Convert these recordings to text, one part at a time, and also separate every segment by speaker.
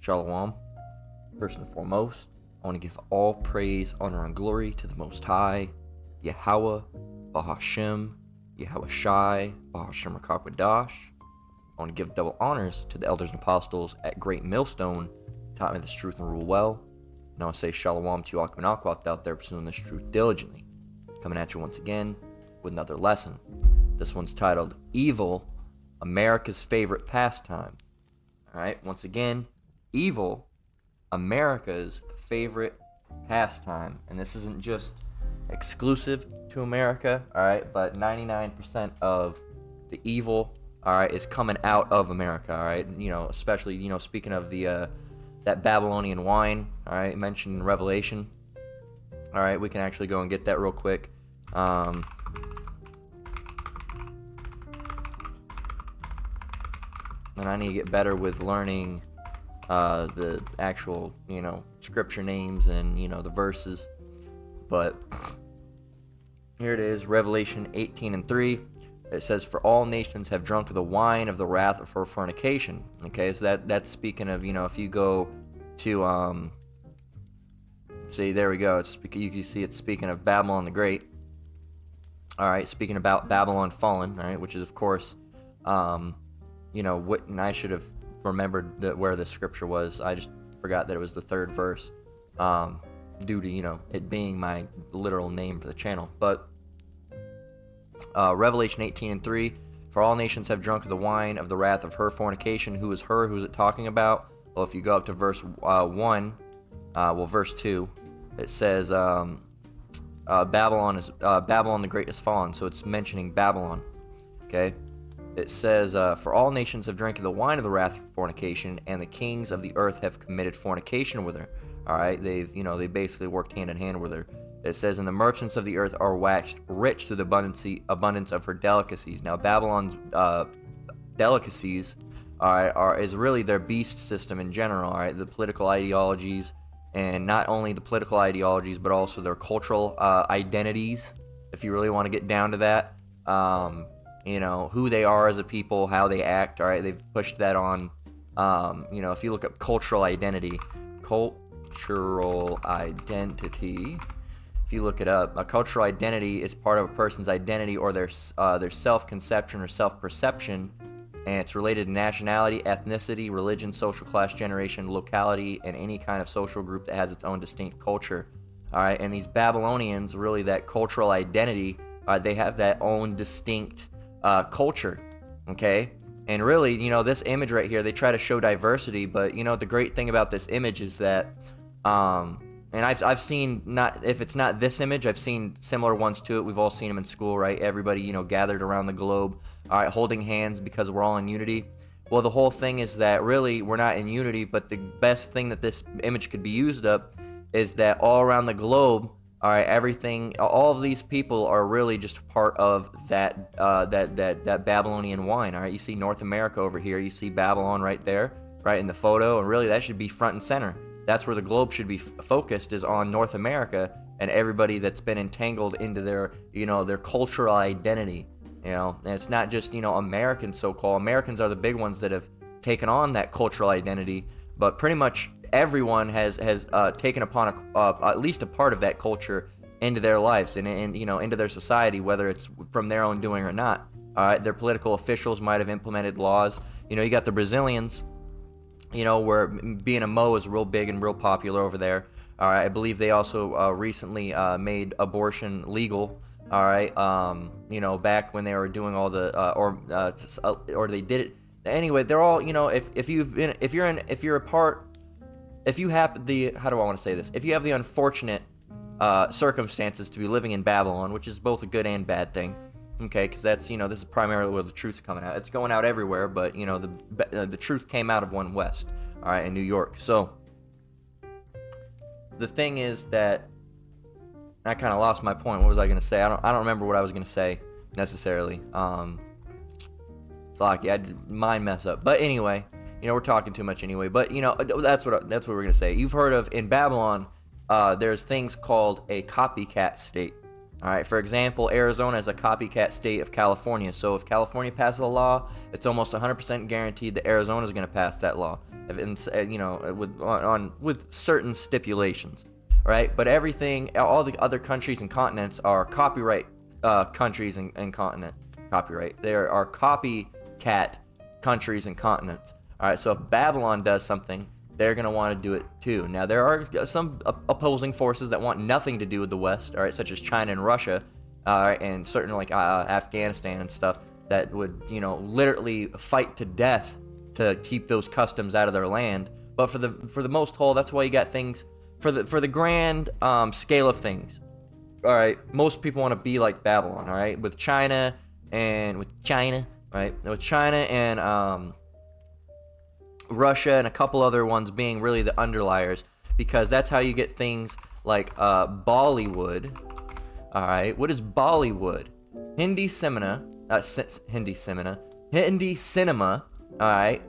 Speaker 1: Shalom. First and foremost, I want to give all praise, honor, and glory to the Most High, Yahweh, Bahashem, Yahweh Shai, Bahashem Rakakwadash. I want to give double honors to the elders and apostles at Great Millstone, taught me this truth and rule well. And I want to say shalom to you Akwanakwat out there pursuing this truth diligently. Coming at you once again with another lesson. This one's titled Evil, America's Favorite Pastime. Alright, once again, evil, America's favorite pastime. And this isn't just exclusive to America, alright, but 99% of the evil, alright, is coming out of America, alright? Especially, speaking of the that Babylonian wine, alright, mentioned in Revelation. Alright, we can actually go and get that real quick. And I need to get better with learning the actual, scripture names and, the verses. But here it is, Revelation 18:3. It says, "For all nations have drunk of the wine of the wrath of her fornication." Okay, so that's speaking of, if you go to, see, there we go. You can see it's speaking of Babylon the Great. All right, speaking about Babylon fallen, all right, which is, of course, and I should have remembered where the scripture was. I just forgot that it was the third verse, due to, it being my literal name for the channel. But Revelation 18:3, "For all nations have drunk of the wine of the wrath of her fornication." Who is her? Who is it talking about? Well, if you go up to verse 1, verse 2, it says, Babylon the Great is fallen. So it's mentioning Babylon. Okay. It says, "For all nations have drank of the wine of the wrath of fornication, and the kings of the earth have committed fornication with her." All right, they basically worked hand in hand with her. It says, "And the merchants of the earth are waxed rich through the abundance of her delicacies." Now, Babylon's delicacies is really their beast system in general. All right, the political ideologies, and not only the political ideologies, but also their cultural identities. If you really want to get down to that. Who they are as a people, how they act, all right, they've pushed that on, if you look up cultural identity, if you look it up, a cultural identity is part of a person's identity or their self-conception or self-perception, and it's related to nationality, ethnicity, religion, social class, generation, locality, and any kind of social group that has its own distinct culture, all right, and these Babylonians, really that cultural identity, they have that own distinct culture, okay? And really, this image right here, they try to show diversity, but the great thing about this image is that, and I've seen, if it's not this image, I've seen similar ones to it. We've all seen them in school, right? Everybody, gathered around the globe, all right, holding hands because we're all in unity. Well, the whole thing is that really we're not in unity, but the best thing that this image could be used up is that all around the globe, all right, all of these people are really just part of that Babylonian wine. All right, you see North America over here, you see Babylon right there, right in the photo, and really that should be front and center. That's where the globe should be focused, is on North America and everybody that's been entangled into their cultural identity. And it's not just Americans, so-called Americans are the big ones that have taken on that cultural identity, but pretty much everyone has taken upon at least a part of that culture into their lives and into their society, whether it's from their own doing or not. All right, their political officials might have implemented laws. You got the Brazilians, where being a Mo is real big and real popular over there. All right, I believe they also recently made abortion legal. All right, back when they were doing all the or they did it anyway. They're all if you have the unfortunate circumstances to be living in Babylon, which is both a good and bad thing, okay, because that's, this is primarily where the truth's coming out. It's going out everywhere, but, the truth came out of One West, all right, in New York. So, the thing is that, I kind of lost my point. What was I going to say? I don't remember what I was going to say, necessarily. It's lucky, I did mind mess up. But anyway, we're talking too much anyway, but that's what we're gonna say. You've heard of, in Babylon, there's things called a copycat state. All right, for example, Arizona is a copycat state of California. So if California passes a law, it's almost 100% guaranteed that Arizona is going to pass that law, you know, with certain stipulations. All right, but everything, all the other countries and continents are copyright countries and continent. Copyright. There are copycat countries and continents. All right, so if Babylon does something, they're going to want to do it too. Now, there are some opposing forces that want nothing to do with the West, all right, such as China and Russia, and certain like Afghanistan and stuff that would, you know, literally fight to death to keep those customs out of their land. But for the most whole, that's why you got things for the grand scale of things. All right, most people want to be like Babylon, all right, with China and Russia and a couple other ones being really the underliers, because that's how you get things like Bollywood. All right, what is Bollywood? Hindi cinema. All right,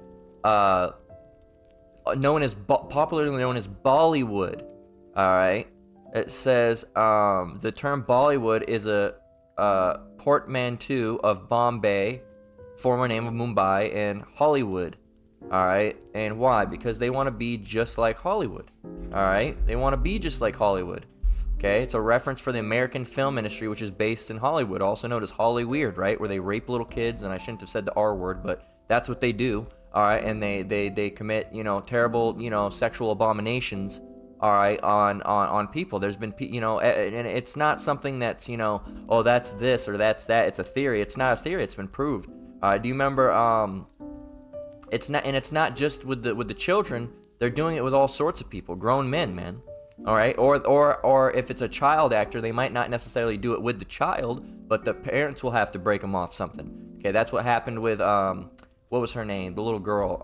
Speaker 1: popularly known as Bollywood. All right, it says the term Bollywood is a portmanteau of Bombay, former name of Mumbai, and Hollywood. Alright, and why? Because they want to be just like Hollywood. Alright, they want to be just like Hollywood. Okay, it's a reference for the American film industry, which is based in Hollywood, also known as Hollyweird, right? Where they rape little kids, and I shouldn't have said the R word, but that's what they do. Alright, and they commit, you know, terrible, you know, sexual abominations, alright, on people. There's been, you know, and it's not something that's, you know, oh, that's this or that's that. It's a theory. It's not a theory. It's been proved. Do you remember, it's not just with the children. They're doing it with all sorts of people, grown men, man. All right, or if it's a child actor, they might not necessarily do it with the child, but the parents will have to break them off something. Okay, that's what happened with what was her name? The little girl,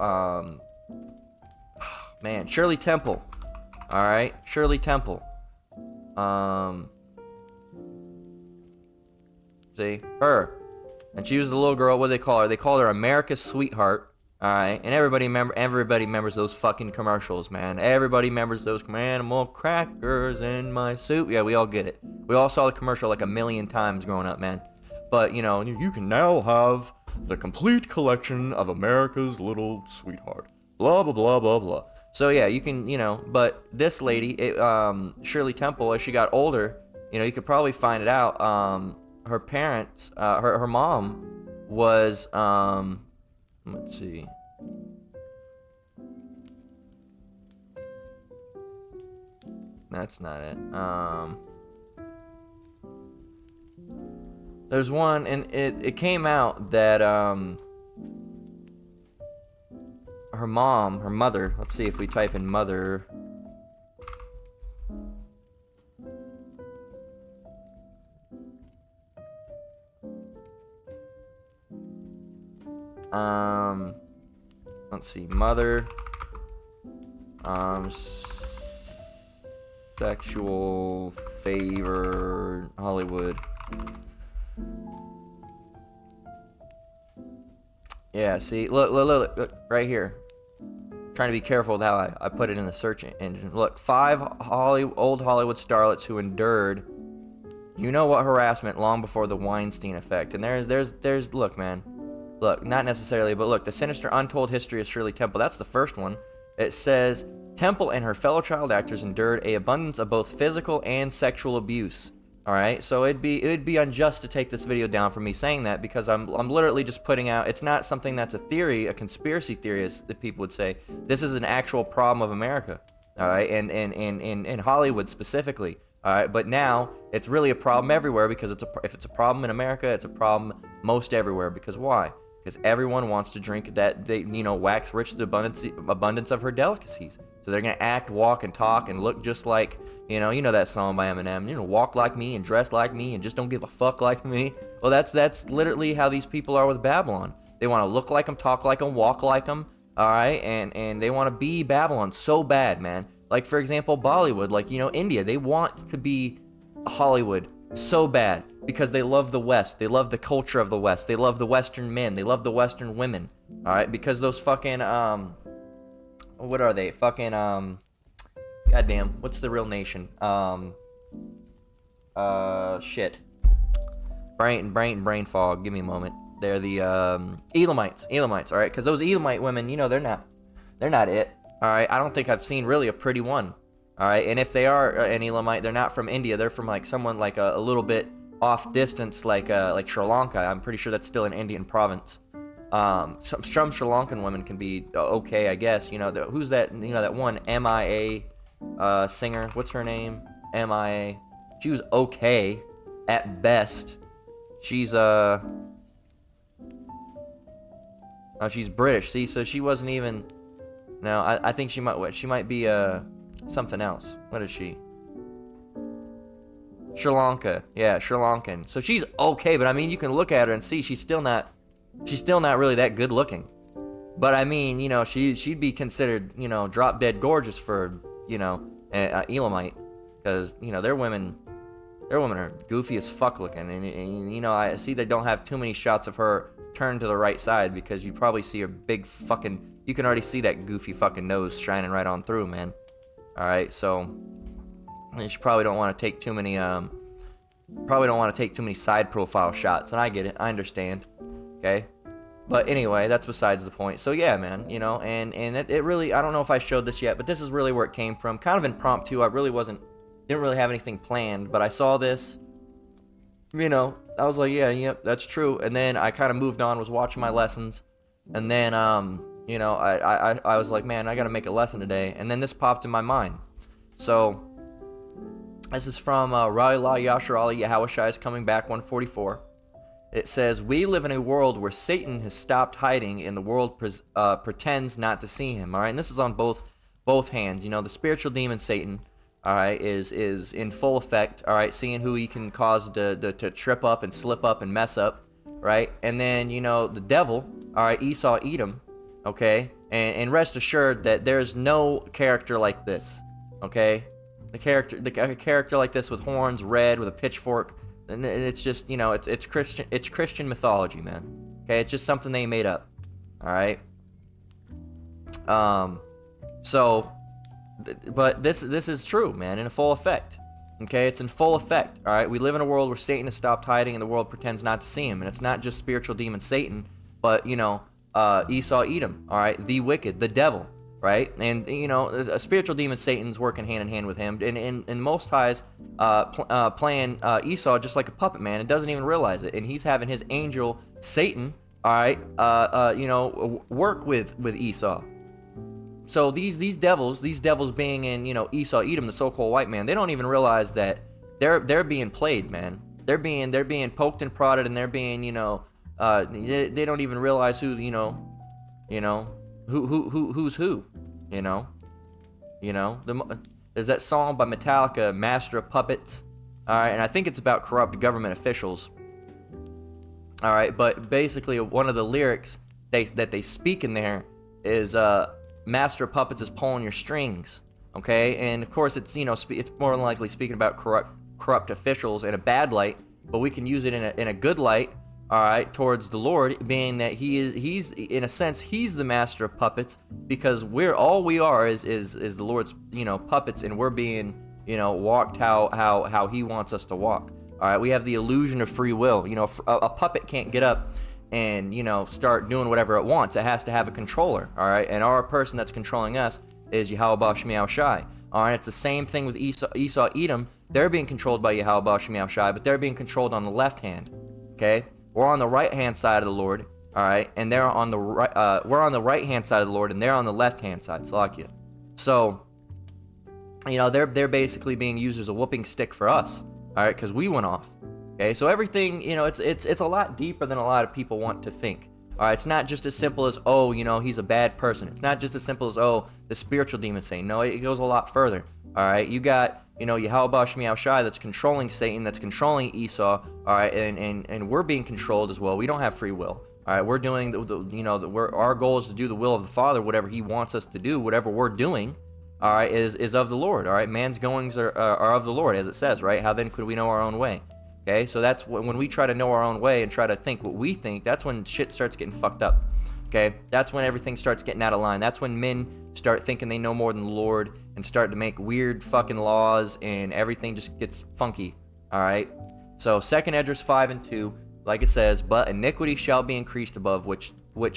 Speaker 1: man, Shirley Temple. All right, Shirley Temple. See her, and she was the little girl. What do they call her? They called her America's Sweetheart. Alright, and everybody remembers those fucking commercials, man. Everybody remembers those animal crackers in my soup. Yeah, we all get it. We all saw the commercial like a million times growing up, man. But, you know, you can now have the complete collection of America's Little Sweetheart. Blah, blah, blah, blah, blah. So, yeah, you can, you know, but this lady, Shirley Temple, as she got older, you know, you could probably find it out. Her parents, her mom was, let's see. That's not it. There's one, and it came out that her mother. Let's see if we type in mother. Let's see, mother, sexual favor, Hollywood. Yeah, see, look, right here. Trying to be careful with how I put it in the search engine. Look, 5 old Hollywood starlets who endured, you know what, harassment long before the Weinstein effect. And there's, look, man. Look, not necessarily, but look, the sinister untold history of Shirley Temple. That's the first one. It says, Temple and her fellow child actors endured a abundance of both physical and sexual abuse. All right, so it'd be unjust to take this video down for me saying that, because I'm literally just putting out. It's not something that's a theory, a conspiracy theory, as the people would say. This is an actual problem of America. All right, and in Hollywood specifically. All right, but now it's really a problem everywhere, because if it's a problem in America, it's a problem most everywhere. Because why? Because everyone wants to drink that, they, you know, wax rich the abundance of her delicacies. So they're gonna act, walk, and talk, and look just like, you know that song by Eminem, you know, walk like me and dress like me and just don't give a fuck like me. Well, that's literally how these people are with Babylon. They want to look like them, talk like them, walk like them, all right, and they want to be Babylon so bad, man. Like, for example, Bollywood, like, you know, India, they want to be Hollywood so bad because they love the West. They love the culture of the West. They love the Western men. They love the Western women. All right, because those fucking what are they? Fucking goddamn, what's the real nation? Shit. brain fog. Give me a moment. They're the Elamites, all right? Because those Elamite women, you know, they're not it, all right? I don't think I've seen really a pretty one, all right? And if they are an Elamite, they're not from India. They're from like someone like a little bit off distance, like Sri Lanka. I'm pretty sure that's still an Indian province. Some Sri Lankan women can be okay, I guess. You know, who's that? You know, that one MIA singer. What's her name? MIA. She was okay at best. She's Oh, she's British. See, so she wasn't even. No, I think she might be something else. What is she? Sri Lanka. Yeah, Sri Lankan. So she's okay, but I mean, you can look at her and see she's still not really that good looking. But I mean, you know, she'd be considered, you know, drop dead gorgeous for, you know, Elamite, because, you know, their women are goofy as fuck looking, and you know, I see they don't have too many shots of her turned to the right side, because you probably see her big fucking, you can already see that goofy fucking nose shining right on through, man. All right, so you probably don't want to take too many side profile shots, and I get it, I understand, okay? But anyway, that's besides the point. So yeah, man, you know, and it really, I don't know if I showed this yet, but this is really where it came from, kind of impromptu. I really didn't really have anything planned, but I saw this, you know, I was like, yeah, yep, that's true. And then I kind of moved on, was watching my lessons, and then you know, I was like, man, I gotta make a lesson today, and then this popped in my mind. So this is from Ra'ila Yashar Ali Yahawashai's Coming Back 144. It says, we live in a world where Satan has stopped hiding and the world pretends not to see him. All right, and this is on both hands. You know, the spiritual demon Satan, all right, is in full effect. All right, seeing who he can cause to trip up and slip up and mess up, right? And then, you know, the devil, all right, Esau, Edom, okay, and rest assured that there's no character like this, okay? The character like this with horns, red, with a pitchfork. And it's just, you know, it's Christian mythology, man. Okay, it's just something they made up. All right. But this is true, man, in full effect. Okay, it's in full effect. All right, we live in a world where Satan has stopped hiding and the world pretends not to see him, and it's not just spiritual demon Satan, but, you know, Esau, Edom. All right, the wicked, the devil. Right, and you know, a spiritual demon Satan's working hand in hand with him, and Most High's playing Esau just like a puppet, man, and doesn't even realize it, and he's having his angel Satan, all right, you know, work with Esau. So these devils being in, you know, Esau, Edom, the so-called white man, they don't even realize that they're being played, man. They're being poked and prodded, and they're being, you know, they don't even realize who, you know. Who's who, you know? There's that song by Metallica, Master of Puppets, all right, and I think it's about corrupt government officials, all right, but basically one of the lyrics that they speak in there is, Master of Puppets is pulling your strings, okay, and of course it's, you know, it's more than likely speaking about corrupt officials in a bad light, but we can use it in a good light, all right, towards the Lord, being that he's in a sense, he's the master of puppets, because all we are is the Lord's, you know, puppets, and we're being, you know, walked how he wants us to walk. All right, we have the illusion of free will. You know, a puppet can't get up and, you know, start doing whatever it wants. It has to have a controller. All right, and our person that's controlling us is Yahweh Shemiao Shai. All right, it's the same thing with Esau, Edom. They're being controlled by Yahweh Shemiao Shai, but they're being controlled on the left hand. Okay. We're on the right-hand side of the Lord, all right, and they're on the right. We're on the right-hand side of the Lord, and they're on the left-hand side. Salakia. So, you know, they're basically being used as a whooping stick for us, all right, because we went off. Okay, so everything, you know, it's a lot deeper than a lot of people want to think. All right, it's not just as simple as, oh, you know, he's a bad person. It's not just as simple as, oh, the spiritual demon Satan. No, it goes a lot further. All right, you got, you know, Yahweh Shemiao Shai that's controlling Satan, that's controlling Esau. All right, and we're being controlled as well. We don't have free will. All right, we're doing our goal is to do the will of the Father, whatever He wants us to do, whatever we're doing. All right, is of the Lord. All right, man's goings are of the Lord, as it says, right? How then could we know our own way? Okay, so that's when we try to know our own way and try to think what we think, that's when shit starts getting fucked up. Okay, that's when everything starts getting out of line. That's when men start thinking they know more than the Lord and start to make weird fucking laws, and everything just gets funky. All right, So 2 Esdras 5:2, like it says, but iniquity shall be increased above which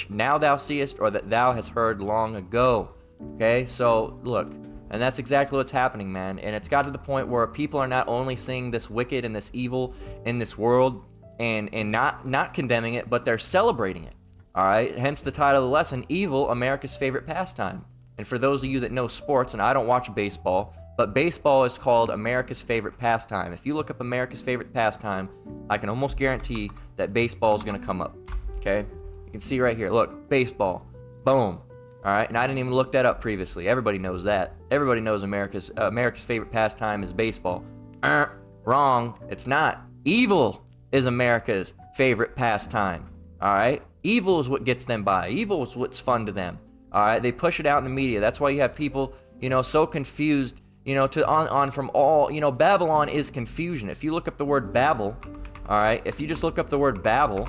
Speaker 1: now thou seest, or that thou hast heard long ago. Okay, so look, and that's exactly what's happening, man. And it's got to the point where people are not only seeing this wicked and this evil in this world and not condemning it, but they're celebrating it. All right, hence the title of the lesson, Evil, America's Favorite Pastime. And for those of you that know sports, and I don't watch baseball, but baseball is called America's favorite pastime. If you look up America's favorite pastime, I can almost guarantee that baseball is going to come up. Okay? You can see right here. Look, baseball. Boom. All right? And I didn't even look that up previously. Everybody knows that. Everybody knows America's favorite pastime is baseball. Wrong. It's not. Evil is America's favorite pastime. All right? Evil is what gets them by. Evil is what's fun to them. All right? They push it out in the media. That's why you have people, so confused. From all, Babylon is confusion. If you look up the word Babel, all right, if you just look up the word Babel,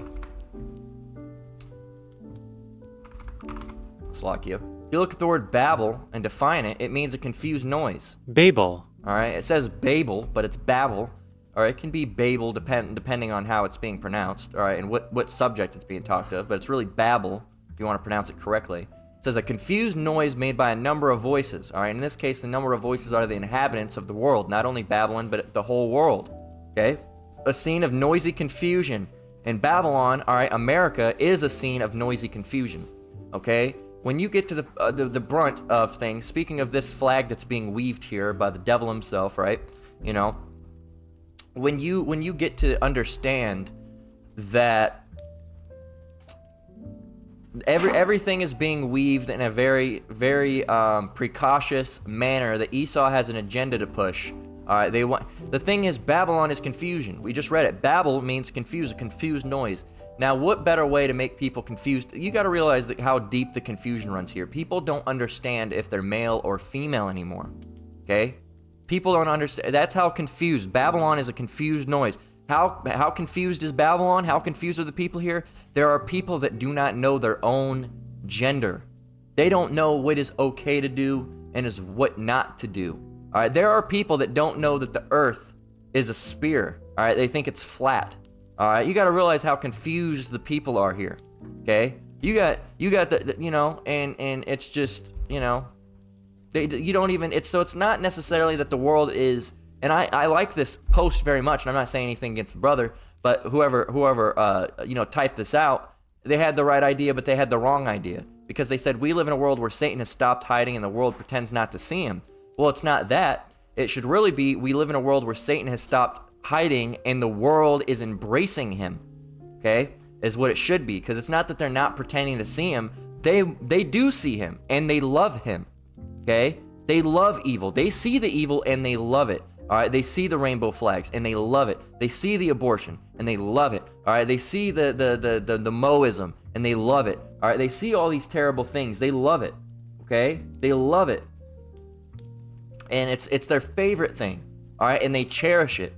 Speaker 1: it's like you. If you look at the word Babel and define it, it means a confused noise.
Speaker 2: Babel.
Speaker 1: All right, it says Babel, but it's Babel. All right, it can be Babel depending on how it's being pronounced, all right, and what subject it's being talked of, but it's really Babel if you want to pronounce it correctly. It says a confused noise made by a number of voices. All right, in this case, the number of voices are the inhabitants of the world, not only Babylon, but the whole world. Okay, a scene of noisy confusion. In Babylon, all right, America is a scene of noisy confusion. Okay, when you get to the brunt of things, speaking of this flag that's being weaved here by the devil himself, right? When you get to understand that everything is being weaved in a very, very precautious manner, that Esau has an agenda to push. All right, the thing is, Babylon is confusion. We just read it. Babel means confused, a confused noise. Now, what better way to make people confused? You got to realize how deep the confusion runs here. People don't understand if they're male or female anymore. Okay? People don't understand. That's how confused. Babylon is a confused noise. How confused is Babylon? How confused are the people here? There are people that do not know their own gender. They don't know what is okay to do and is what not to do. All right, there are people that don't know that the earth is a sphere. All right, they think it's flat. All right, you got to realize how confused the people are here. Okay, you got the and it's just you don't even. It's not necessarily that the world is. And I like this post very much, and I'm not saying anything against the brother, but whoever typed this out, they had the right idea, but they had the wrong idea. Because they said, we live in a world where Satan has stopped hiding and the world pretends not to see him. Well, it's not that. It should really be, we live in a world where Satan has stopped hiding and the world is embracing him. Okay? Is what it should be. Because it's not that they're not pretending to see him. They do see him, and they love him. Okay? They love evil. They see the evil, and they love it. All right, they see the rainbow flags and they love it. They see the abortion and they love it. All right, they see the Moism and they love it. All right, they see all these terrible things. They love it. Okay, they love it, and it's their favorite thing. All right, and they cherish it.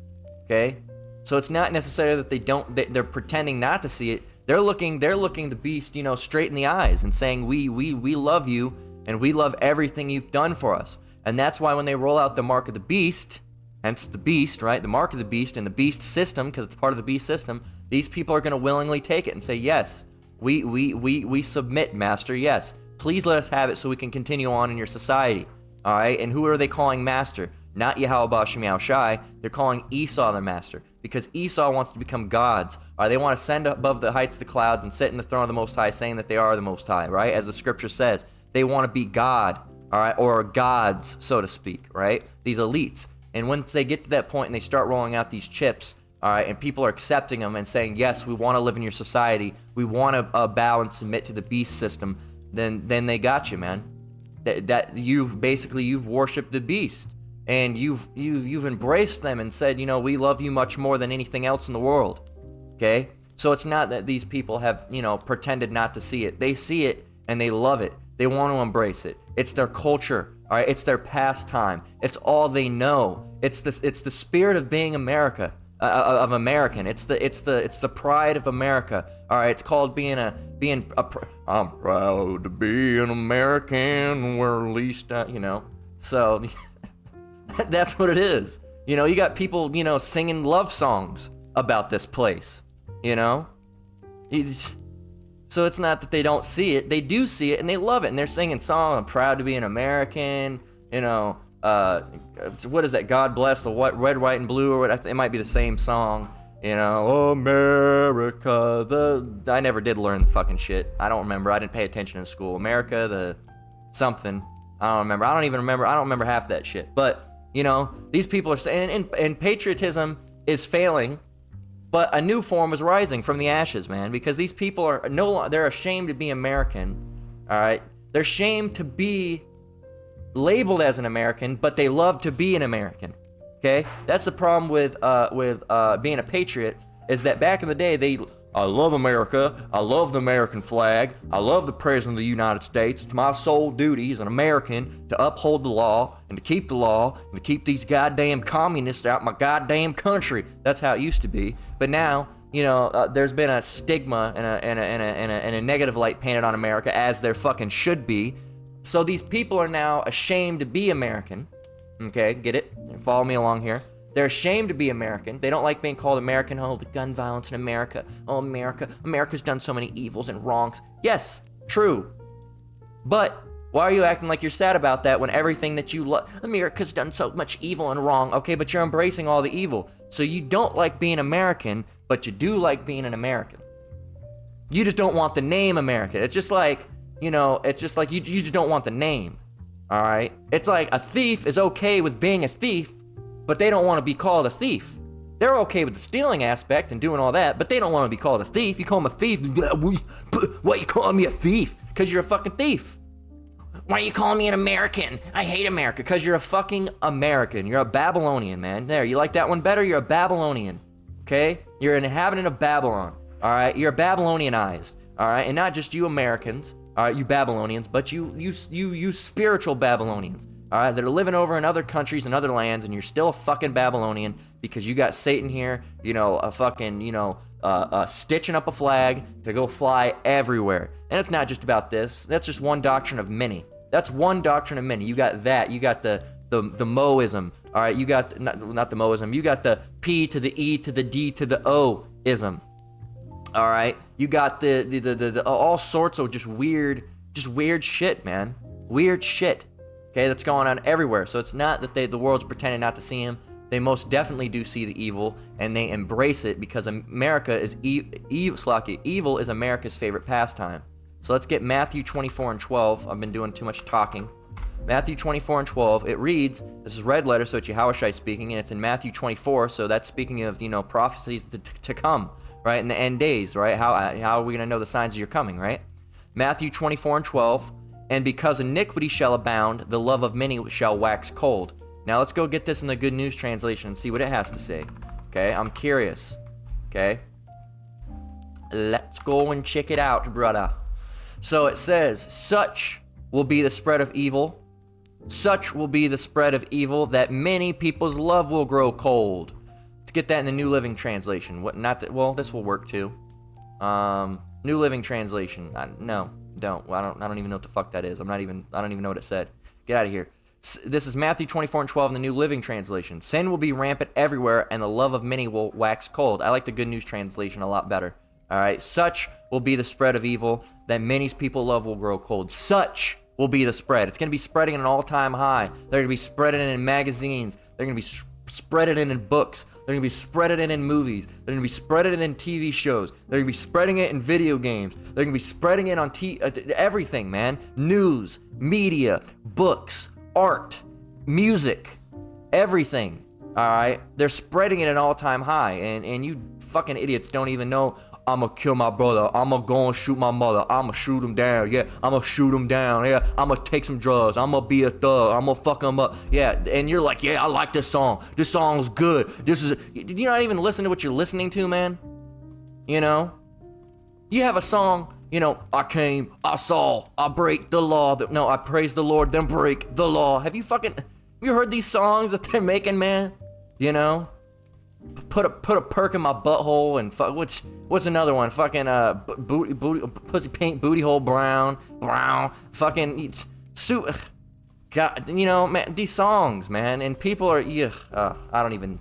Speaker 1: Okay, so it's not necessarily that they're pretending not to see it. They're looking the beast, straight in the eyes and saying, we love you and we love everything you've done for us. And that's why when they roll out the mark of the beast. Hence the beast, right? The mark of the beast and the beast system, because it's part of the beast system. These people are going to willingly take it and say, yes, we submit, master. Yes, please let us have it so we can continue on in your society. All right. And who are they calling master? Not Yahweh Shemiao Shai. They're calling Esau their master because Esau wants to become gods. All right. They want to ascend above the heights of the clouds and sit in the throne of the Most High, saying that they are the Most High, right? As the scripture says, they want to be God, all right, or gods, so to speak, right? These elites. And once they get to that point and they start rolling out these chips, all right, and people are accepting them and saying, yes, we want to live in your society, we want to bow and submit to the beast system, then they got you, man. That you've worshipped the beast, and you've embraced them and said, we love you much more than anything else in the world. Okay, so it's not that these people have pretended not to see it. They see it and they love it. They want to embrace it. It's their culture. All right, it's their pastime. It's all they know. It's the spirit of being America, of American. It's the pride of America. All right, it's called being a. I'm proud to be an American. We're at least, So that's what it is. You got people, singing love songs about this place, you know? So it's not that they don't see it. They do see it, and they love it, and they're singing songs, I'm proud to be an American, you know, what is that, God bless the red, white, and blue, or what? It might be the same song, you know, America, I never did learn the fucking shit. I don't remember. I didn't pay attention in school. America, the something. I don't remember. I don't remember half that shit. But, you know, these people are saying, and patriotism is failing, but a new form is rising from the ashes, man, because these people are they're ashamed to be American, all right? They're ashamed to be labeled as an American, but they love to be an American, okay? That's the problem with being a patriot, is that back in the day, I love America, I love the American flag, I love the President of the United States, it's my sole duty as an American to uphold the law, and to keep the law, and to keep these goddamn communists out my goddamn country. That's how it used to be. But now, you know, there's been a stigma and a negative light painted on America, as there fucking should be. So these people are now ashamed to be American. Okay, get it? Follow me along here. They're ashamed to be American. They don't like being called American. Oh, the gun violence in America. Oh, America's done so many evils and wrongs. Yes, true. But why are you acting like you're sad about that when everything that you love, America's done so much evil and wrong? Okay, but you're embracing all the evil. So you don't like being American, but you do like being an American. You just don't want the name American. It's just like, you know, it's just like you just don't want the name. All right? It's like a thief is okay with being a thief, but they don't want to be called a thief. They're okay with the stealing aspect and doing all that, but they don't want to be called a thief. You call them a thief, why you calling me a thief? Because you're a fucking thief. Why are you calling me an American? I hate America. Because you're a fucking American. You're a Babylonian, man. There, you like that one better? You're a Babylonian, okay? You're an inhabitant of Babylon, all right? You're Babylonianized, all right? And not just you Americans, all right, you Babylonians, but you spiritual Babylonians, all right, that are living over in other countries and other lands, and you're still a fucking Babylonian because you got Satan here, you know, a fucking, you know, stitching up a flag to go fly everywhere. And it's not just about this. That's just one doctrine of many. That's one doctrine of many. You got that. You got the Moism. All right, you got not the Moism. You got the P to the E to the D to the O-ism. All right, you got the all sorts of just weird shit, man. Weird shit. Okay, that's going on everywhere. So it's not that the world's pretending not to see him. They most definitely do see the evil, and they embrace it because America is evil is America's favorite pastime. So let's get Matthew 24 and 12. I've been doing too much talking. Matthew 24 and 12, it reads, this is red letter, so it's Yahushua speaking, and it's in Matthew 24, so that's speaking of, you know, prophecies to come, right, in the end days, right? How are we going to know the signs of your coming, right? Matthew 24 and 12, and because iniquity shall abound, the love of many shall wax cold. Now let's go get this in the Good News Translation and see what it has to say, okay? I'm curious, okay? Let's go and check it out, brother. So it says, such will be the spread of evil. Such will be the spread of evil that many people's love will grow cold. Let's get that in the New Living Translation. What? Not that. Well, this will work too. New Living Translation. No, don't. I don't even know what the fuck that is. I don't even know what it said. Get out of here. This is Matthew 24 and 12 in the New Living Translation. Sin will be rampant everywhere, and the love of many will wax cold. I like the Good News Translation a lot better. All right, such will be the spread of evil that many people love will grow cold. Such will be the spread. It's going to be spreading at an all-time high. They're going to be spreading it in magazines. They're going to be spreading it in books. They're going to be spreading it in movies. They're going to be spreading it in TV shows. They're going to be spreading it in video games. They're going to be spreading it on everything, man. News, media, books, art, music, everything. All right? They're spreading it at an all-time high, and you fucking idiots don't even know. I'm gonna kill my brother. I'm gonna go and shoot my mother. I'm gonna shoot him down. Yeah, I'm gonna shoot him down. Yeah, I'm gonna take some drugs. I'm gonna be a thug. I'm gonna fuck him up. Yeah, and you're like, yeah, I like this song. This song's good. Did you not even listen to what you're listening to, man? You know? You have a song, you know, I came, I saw, I break the law. No, I praise the Lord, then break the law. Have you heard these songs that they're making, man? You know? Put a perk in my butthole and what's another one? Fucking pussy pink booty hole brown fucking God, you know, man, these songs, man, and people are I don't even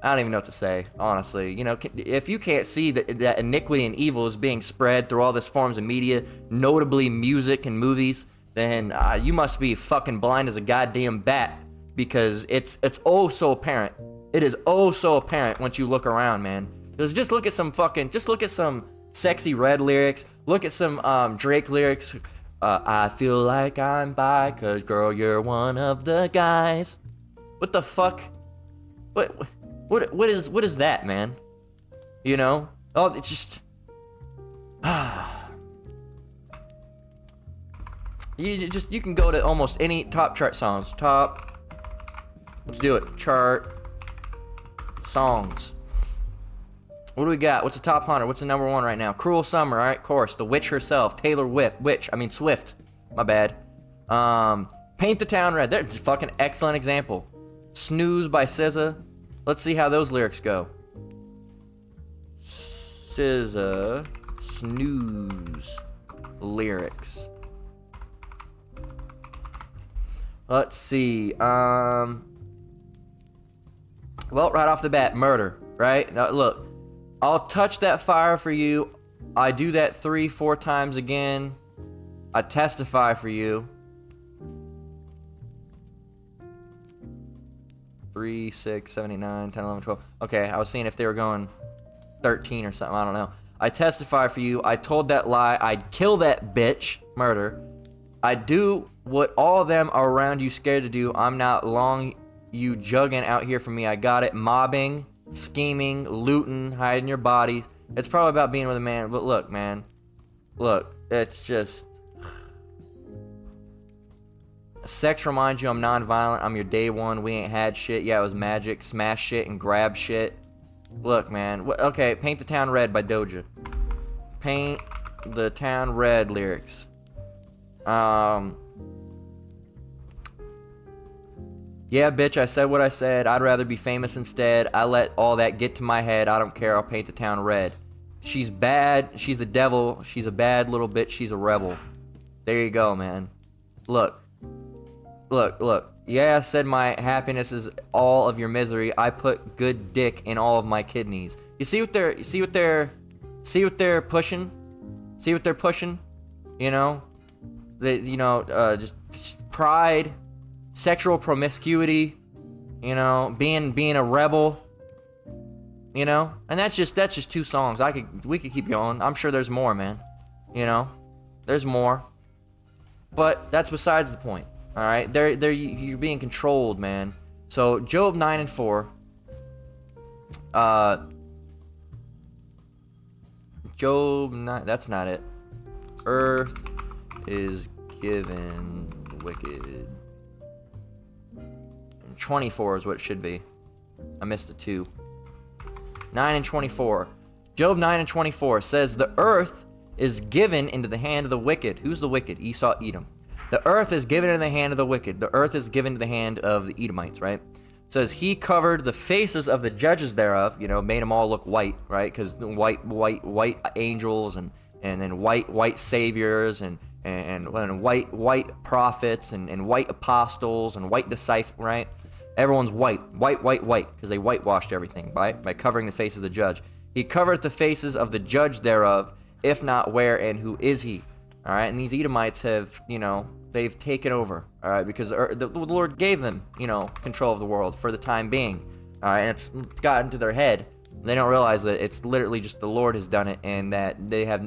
Speaker 1: I don't even know what to say, honestly. You know, if you can't see that iniquity and evil is being spread through all these forms of media, notably music and movies, then you must be fucking blind as a goddamn bat, because it's oh so apparent. It is oh so apparent once you look around, man. Just look at some Sexy Red lyrics. Look at some Drake lyrics. I feel like I'm bi, 'cause girl, you're one of the guys. What the fuck? What is that, man? You know? Oh, it's just you can go to almost any top chart songs. Let's do it. Chart songs. What do we got? What's the top 100? What's the number 1 right now? Cruel Summer, alright, of course. The Witch herself, Taylor Swift. My bad. Paint the Town Red. That's a fucking excellent example. Snooze by SZA. Let's see how those lyrics go. SZA, Snooze lyrics. Let's see. Well, right off the bat, Murder, right? Now, look, I'll touch that fire for you. I do that 3-4 times again. I testify for you. 3, 6, 7, 8, 9, 10, 11, 12. Okay, I was seeing if they were going 13 or something. I don't know. I testify for you. I told that lie. I'd kill that bitch. Murder. I do what all of them are around you scared to do. I'm not long you jugging out here for me. I got it. Mobbing, scheming, looting, hiding your bodies. It's probably about being with a man. But look, man. Look, it's just... Sex reminds you I'm non-violent. I'm your day one. We ain't had shit. Yeah, it was magic. Smash shit and grab shit. Look, man. Okay, Paint the Town Red by Doja. Paint the Town Red lyrics. Yeah, bitch, I said what I said. I'd rather be famous instead. I let all that get to my head. I don't care. I'll paint the town red. She's bad. She's the devil. She's a bad little bitch. She's a rebel. There you go, man. Look. Yeah, I said my happiness is all of your misery. I put good dick in all of my kidneys. You see what they're pushing? See what they're pushing? You know? Just pride, sexual promiscuity, you know, being a rebel, you know? And that's just 2 songs. We could keep going. I'm sure there's more, man. You know? There's more. But that's besides the point. All right, you're being controlled, man. So Job 9:4. Job 9. That's not it. Earth is given wicked. 24 is what it should be. I missed a 2. 9:24. Job 9:24 says the earth is given into the hand of the wicked. Who's the wicked? Esau, Edom. The earth is given in the hand of the wicked. The earth is given to the hand of the Edomites, right? It says he covered the faces of the judges thereof, you know, made them all look white, right? Because white angels and then white saviors and white prophets and white apostles and white disciples, right? Everyone's white, because they whitewashed everything by covering the face of the judge. He covered the faces of the judge thereof, if not where and who is he? All right, and these Edomites have, you know, they've taken over, all right, because the Lord gave them, you know, control of the world for the time being, all right, and it's gotten to their head. They don't realize that it's literally just the Lord has done it, and that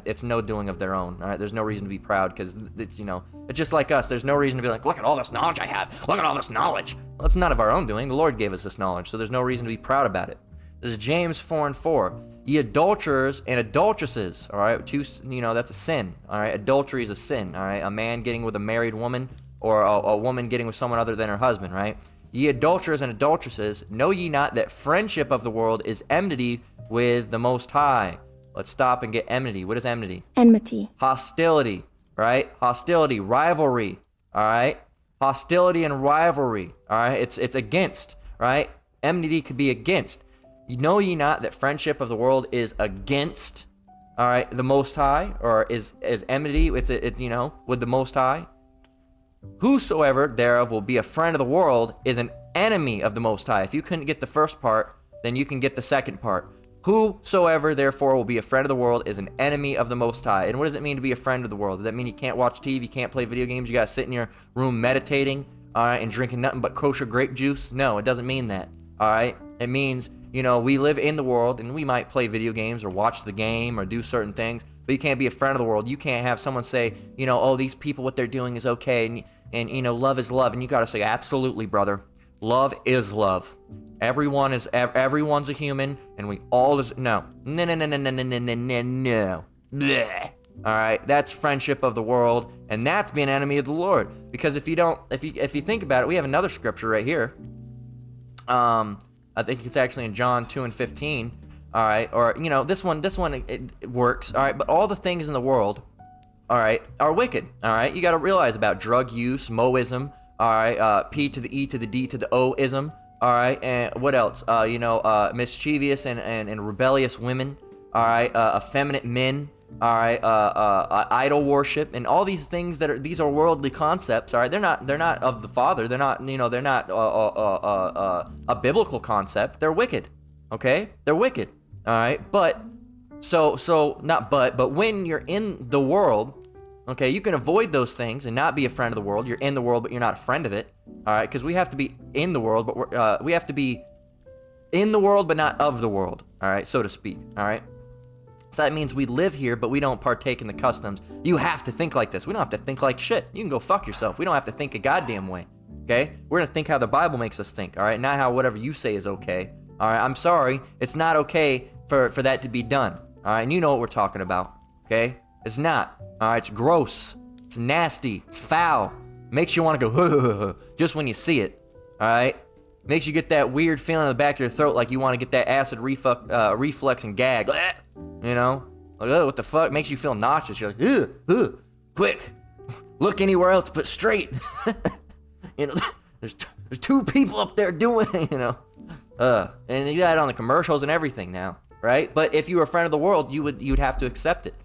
Speaker 1: it's no doing of their own, all right? There's no reason to be proud, because it's, you know, it's just like us. There's no reason to be like, look at all this knowledge I have. Look at all this knowledge. Well, it's none of our own doing. The Lord gave us this knowledge, so there's no reason to be proud about it. This is James 4:4. Ye adulterers and adulteresses, all right? That's a sin, all right? Adultery is a sin, all right? A man getting with a married woman, or a woman getting with someone other than her husband, right? Ye adulterers and adulteresses, know ye not that friendship of the world is enmity with the Most High? Let's stop and get enmity. What is enmity?
Speaker 2: Enmity.
Speaker 1: Hostility, right? Hostility, rivalry, all right? Hostility and rivalry, all right? It's against, right? Enmity could be against. Know ye not that friendship of the world is against, all right, the Most High, or is enmity? It's with the Most High. Whosoever thereof will be a friend of the world is an enemy of the Most High. If you couldn't get the first part, then you can get the second part. Whosoever, therefore, will be a friend of the world is an enemy of the Most High. And what does it mean to be a friend of the world? Does that mean you can't watch TV, can't play video games, you gotta sit in your room meditating, all right, and drinking nothing but kosher grape juice? No, it doesn't mean that, all right? It means, we live in the world, and we might play video games or watch the game or do certain things, but you can't be a friend of the world. You can't have someone say, oh, these people, what they're doing is okay, and love is love. And you gotta say, absolutely, brother. Love is love. Everyone's a human, and we all is no. Blech. All right, that's friendship of the world, and that's being an enemy of the Lord. Because if you think about it, we have another scripture right here. I think it's actually in John 2:15. All right, or this one it works. All right, but all the things in the world, all right, are wicked. All right, you got to realize about drug use, Moism. All right, P to the E to the D to the O-ism. All right, and what else? Mischievous and rebellious women. All right, effeminate men. All right, idol worship, and all these things these are worldly concepts. All right, they're not of the Father. They're not they're not a biblical concept. They're wicked. Okay, they're wicked. All right, but when you're in the world. Okay, you can avoid those things and not be a friend of the world. You're in the world, but you're not a friend of it. All right, because we have to be in the world, but we have to be in the world, but not of the world. All right, so to speak. All right. So that means we live here, but we don't partake in the customs. You have to think like this. We don't have to think like shit. You can go fuck yourself. We don't have to think a goddamn way. Okay, we're gonna think how the Bible makes us think. All right, not how whatever you say is okay. All right, I'm sorry, it's not okay for that to be done. All right, and you know what we're talking about. Okay. It's not. All right, it's gross. It's nasty. It's foul. Makes you want to go just when you see it. All right, makes you get that weird feeling in the back of your throat, like you want to get that acid reflux and gag. Like, oh, what the fuck? Makes you feel nauseous. You're like, quick, look anywhere else but straight. There's two people up there doing, and you got it on the commercials and everything now, right? But if you were a friend of the world, you'd have to accept it.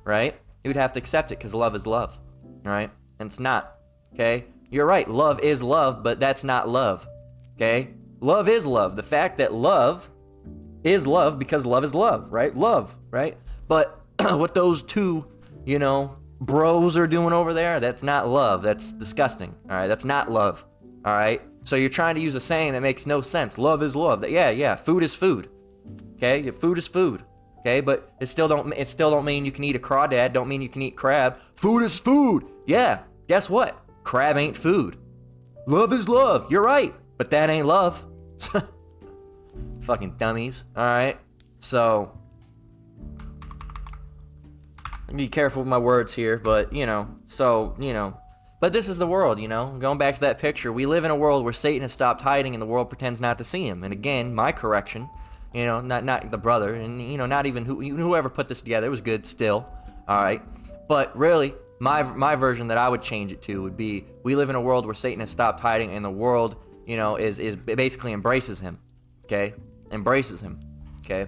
Speaker 1: Right? You would have to accept it because love is love. Right? And it's not. Okay? You're right. Love is love, but that's not love. Okay? Love is love. The fact that love is love because love is love. Right? Love. Right? But what those two, bros are doing over there, that's not love. That's disgusting. All right? That's not love. All right? So you're trying to use a saying that makes no sense. Love is love. Yeah. Food is food. Okay? Food is food. Okay, but it still don't mean you can eat a crawdad. Don't mean you can eat crab. Food is food. Yeah. Guess what? Crab ain't food. Love is love. You're right, but that ain't love. Fucking dummies. All right. So be careful with my words here, but But this is the world, Going back to that picture, we live in a world where Satan has stopped hiding, and the world pretends not to see him. And again, my correction. Not the brother, and not even whoever put this together. It was good still, all right. But really, my version that I would change it to would be: we live in a world where Satan has stopped hiding, and the world, is basically embraces him, okay, embraces him, okay.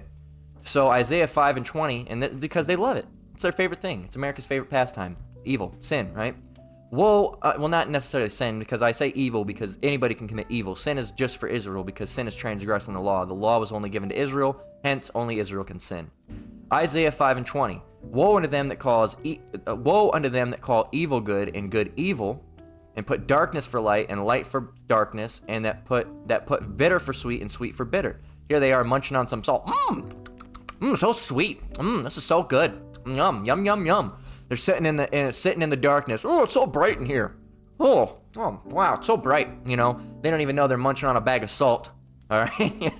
Speaker 1: So Isaiah 5:20, and because they love it, it's their favorite thing. It's America's favorite pastime: evil, sin, right? Woe, well, not necessarily sin, because I say evil because anybody can commit evil. Sin is just for Israel because sin is transgressing the law. The law was only given to Israel, hence only Israel can sin. Isaiah 5:20. Woe unto them that call evil good and good evil, and put darkness for light and light for darkness, and that put bitter for sweet and sweet for bitter. Here they are munching on some salt. So sweet. This is so good. Yum, yum, yum, yum. They're sitting in the darkness. Oh, it's so bright in here. Oh, wow, it's so bright. They don't even know they're munching on a bag of salt. All right,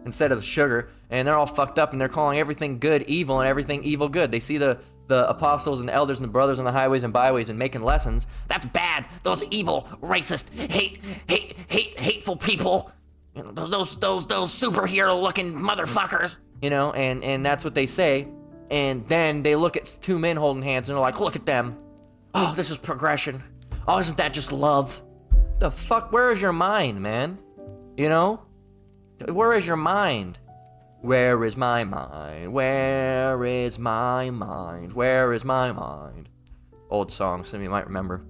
Speaker 1: instead of the sugar, and they're all fucked up, and they're calling everything good evil and everything evil good. They see the apostles and the elders and the brothers on the highways and byways and making lessons. That's bad. Those evil, racist, hateful people. Those superhero-looking motherfuckers. And that's what they say. And then they look at two men holding hands and they're like, look at them. Oh, this is progression. Oh, isn't that just love? The fuck? Where is your mind, man? Where is your mind? Where is my mind? Where is my mind? Where is my mind? Old song, some of you might remember.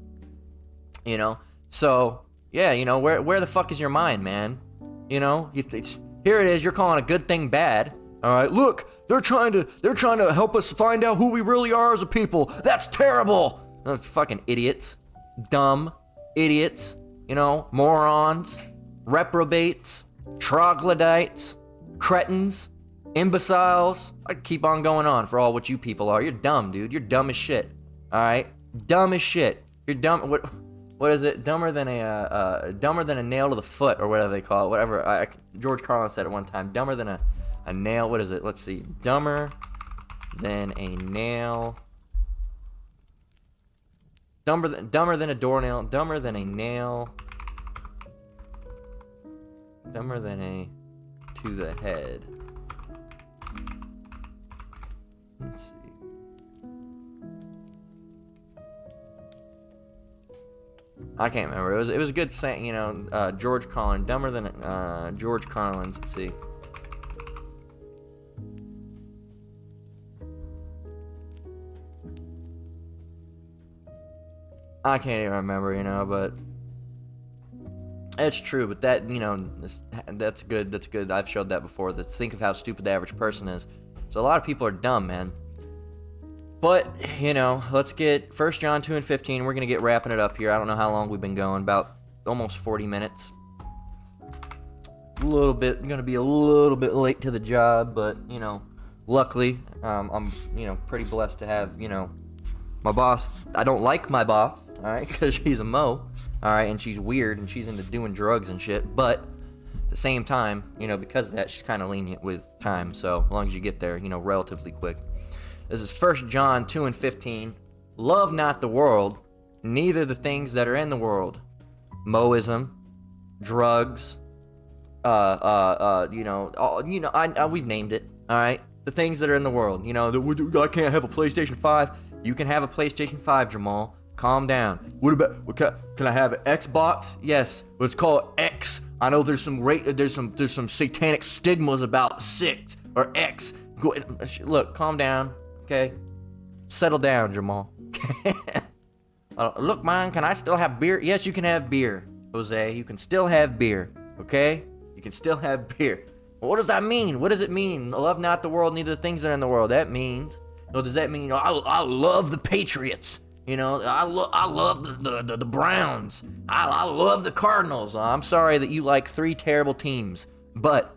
Speaker 1: So, yeah, where the fuck is your mind, man? Here's Here it is. You're calling a good thing bad. All right, look, they're trying to help us find out who we really are as a people. That's terrible. Those fucking idiots, dumb idiots, you know, morons, reprobates, troglodytes, cretins, imbeciles. I could keep on going on for all what you people are. You're dumb, dude. You're dumb as shit. All right, dumb as shit. You're dumb. What is it? Dumber than a nail to the foot, or whatever they call it. Whatever. George Carlin said it one time. Dumber than a nail. What is it? Let's see. Dumber than a nail. Dumber than a doornail. Dumber than a nail. Dumber than a to the head. Let's see. I can't remember. It was a good saying, you know. George Carlin, dumber than George Carlin's. Let's see. I can't even remember, you know, but it's true. But that, you know, that's good. That's good. I've showed that before. Think of how stupid the average person is. So a lot of people are dumb, man. But, you know, let's get 1 John 2 and 15. We're going to get wrapping it up here. I don't know how long we've been going. About almost 40 minutes. Going to be a little bit late to the job. But, you know, luckily, I'm, you know, pretty blessed to have, you know, my boss. I don't like my boss, all right, because she's a mo, all right, and she's weird, and she's into doing drugs and shit. But at the same time, you know, because of that, she's kind of lenient with time. So as long as you get there, you know, relatively quick. This is 1 John 2 and 15. Love not the world, neither the things that are in the world. Moism, drugs, you know, we've named it, all right? The things that are in the world. You know, I can't have a PlayStation 5. You can have a PlayStation 5, Jamal. Calm down. What about, can I have an Xbox? Yes, let's call it X. I know there's some satanic stigmas about 6 or X. Look, calm down. Okay, settle down, Jamal. Look, man, can I still have beer? Yes, you can have beer, Jose. You can still have beer, okay? You can still have beer. Well, what does that mean? What does it mean? Love not the world, neither the things that are in the world. That means, well, does that mean, I love the Patriots? You know, I love the Browns. I love the Cardinals. I'm sorry that you like 3 terrible teams, but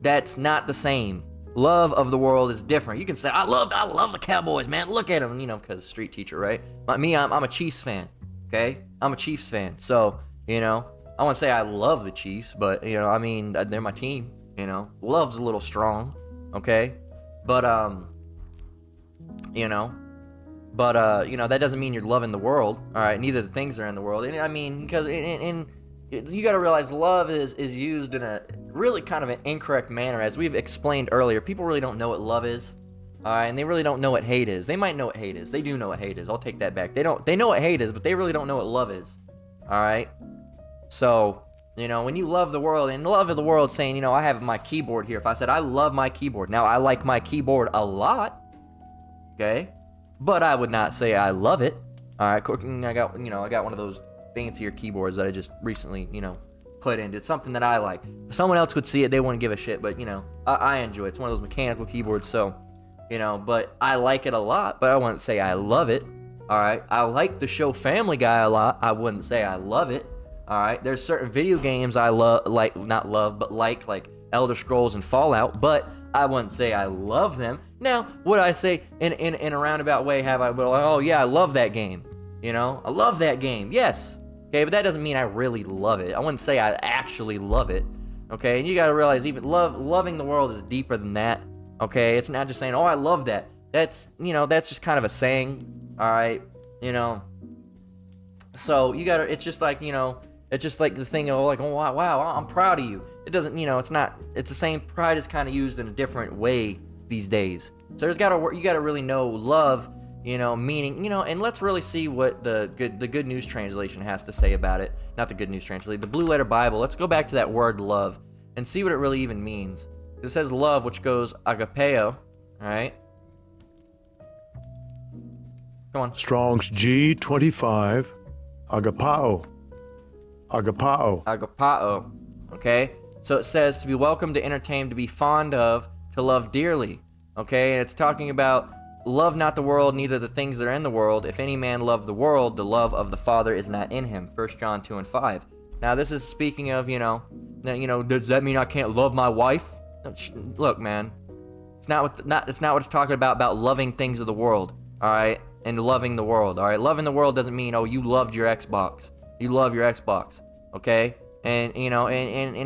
Speaker 1: that's not the same. Love of the world is different. You can say, I love the Cowboys, man. Look at them, you know, because street teacher, right? I'm a Chiefs fan, okay? I'm a Chiefs fan. So, you know, I wouldn't say I love the Chiefs, but, you know, I mean, they're my team, you know? Love's a little strong, okay? But, you know, that doesn't mean you're loving the world, all right? Neither the things that are in the world. And I mean, because you got to realize love is used in a really kind of an incorrect manner. As we've explained earlier, people really don't know what love is, all right, and they really don't know what hate is. They might know what hate is. They do know what hate is. I'll take that back. They know what hate is, but they really don't know what love is, all right? So, you know, when you love the world, and love of the world saying, you know, I have my keyboard here. If I said I love my keyboard, now I like my keyboard a lot, okay, but I would not say I love it, all right? I got one of those fancier keyboards that I just recently, you know, put in. It's something that I like. If someone else would see it, they wouldn't give a shit, but, you know, I enjoy it. It's one of those mechanical keyboards, so, you know, but I like it a lot, but I wouldn't say I love it, all right? I like the show Family Guy a lot. I wouldn't say I love it, all right? There's certain video games I like Elder Scrolls and Fallout, but I wouldn't say I love them. Now, would I say in a roundabout way, oh, yeah, I love that game, you know? I love that game, yes. Okay, but that doesn't mean I really love it. I wouldn't say I actually love it. Okay, and you gotta realize even loving the world is deeper than that. Okay, it's not just saying, oh, I love that. That's, you know, that's just kind of a saying. All right, you know. So you gotta. It's just like, you know, it's just like the thing of like, oh wow, I'm proud of you. It doesn't, you know, it's not. It's the same. Pride is kind of used in a different way these days. So you gotta really know love. You know, meaning, you know, and let's really see what the Good News Translation has to say about it. Not the Good News Translation, the Blue Letter Bible. Let's go back to that word love and see what it really even means. It says love, which goes agapeo, all right? Come on.
Speaker 2: Strong's G25, agapao.
Speaker 1: Agapao, okay? So it says to be welcome, to entertain, to be fond of, to love dearly. Okay, and it's talking about love not the world, neither the things that are in the world. If any man love the world, the love of the Father is not in him. 1 John 2 and 5. Now this is speaking of, does that mean I can't love my wife? Look, man, it's not what it's talking about loving things of the world, all right, and loving the world, all right. Loving the world doesn't mean, oh, you loved your Xbox, you love your Xbox, okay, and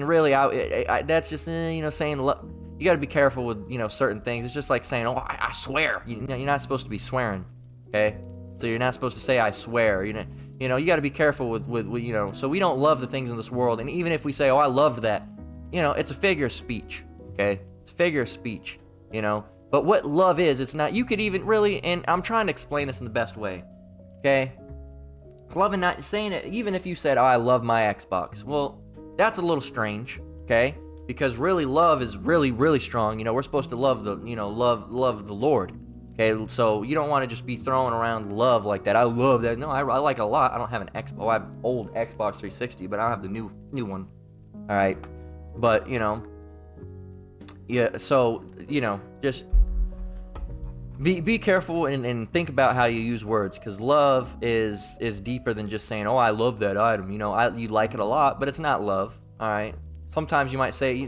Speaker 1: really, that's just saying you got to be careful with certain things. It's just like saying, oh, I swear. You're not supposed to be swearing, okay? So you're not supposed to say I swear. You got to be careful with so we don't love the things in this world. And even if we say, oh, I love that, it's a figure of speech, okay? It's a figure of speech, But what love is, it's not, you could even really, and I'm trying to explain this in the best way, okay? Love and not saying it, even if you said, oh, I love my Xbox. Well, that's a little strange, okay? Because really, love is really, really strong. We're supposed to love love the Lord. Okay, so you don't want to just be throwing around love like that. I love that. No, I like it a lot. I don't have an Xbox. Oh, I have old Xbox 360, but I don't have the new one. All right, but yeah. So just be careful and think about how you use words, because love is deeper than just saying, oh, I love that item. You like it a lot, but it's not love. All right. Sometimes you might say,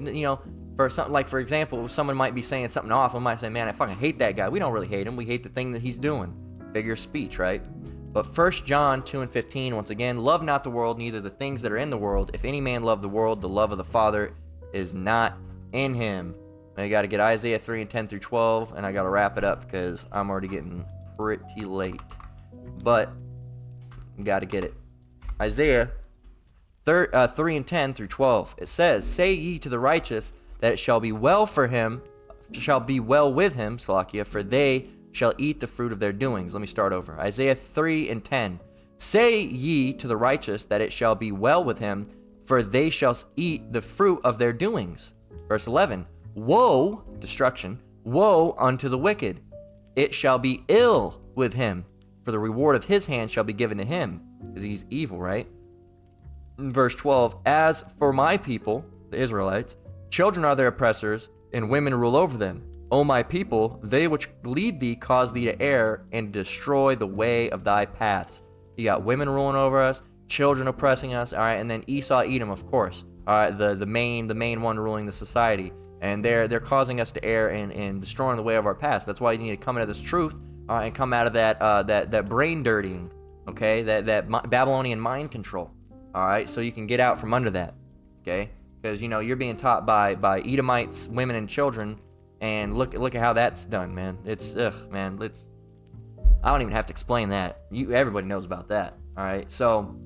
Speaker 1: for something like, for example, someone might be saying something awful, might say, man, I fucking hate that guy. We don't really hate him. We hate the thing that he's doing. Figure of speech, right? But 1 John 2 and 15, once again, love not the world, neither the things that are in the world. If any man love the world, the love of the Father is not in him. I got to get Isaiah 3 and 10 through 12, and I got to wrap it up because I'm already getting pretty late. But you got to get it. Isaiah 3 and 10 through 12. It says, say ye to the righteous that it shall be well for him, shall be well with him, Salakia, for they shall eat the fruit of their doings. Let me start over. Isaiah 3 and 10. Say ye to the righteous that it shall be well with him, for they shall eat the fruit of their doings. Verse 11. Woe, destruction, woe unto the wicked. It shall be ill with him, for the reward of his hand shall be given to him, because he's evil, right? Verse 12, as for my people, the Israelites, children are their oppressors, and women rule over them. O my people, they which lead thee cause thee to err, and destroy the way of thy paths. You got women ruling over us, children oppressing us, all right, and then Esau, Edom, of course, all right, the main one ruling the society, and they're causing us to err and destroying the way of our past. That's why you need to come into this truth, and come out of that brain dirtying, okay, that Babylonian mind control. All right, so you can get out from under that, okay? Because you're being taught by Edomites, women and children, and look at how that's done, man. It's man. I don't even have to explain that. Everybody knows about that. All right, so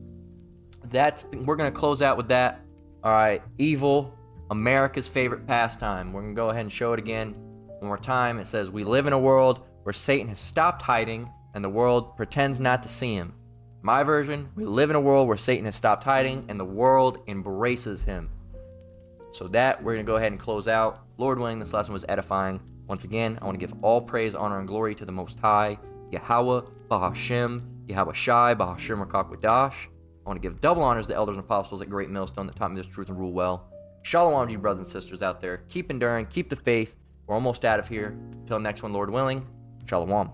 Speaker 1: we're gonna close out with that. All right, evil, America's favorite pastime. We're gonna go ahead and show it again one more time. It says, we live in a world where Satan has stopped hiding, and the world pretends not to see him. My version, we live in a world where Satan has stopped hiding and the world embraces him. So we're going to go ahead and close out. Lord willing, this lesson was edifying. Once again, I want to give all praise, honor, and glory to the Most High, Yahweh, Bahashem, Yahweh Shai, Bahashem Rakakwadash. I want to give double honors to the elders and apostles at Great Millstone that taught me this truth and rule well. Shalom to you brothers and sisters out there. Keep enduring, keep the faith. We're almost out of here. Until next one, Lord willing, Shalom.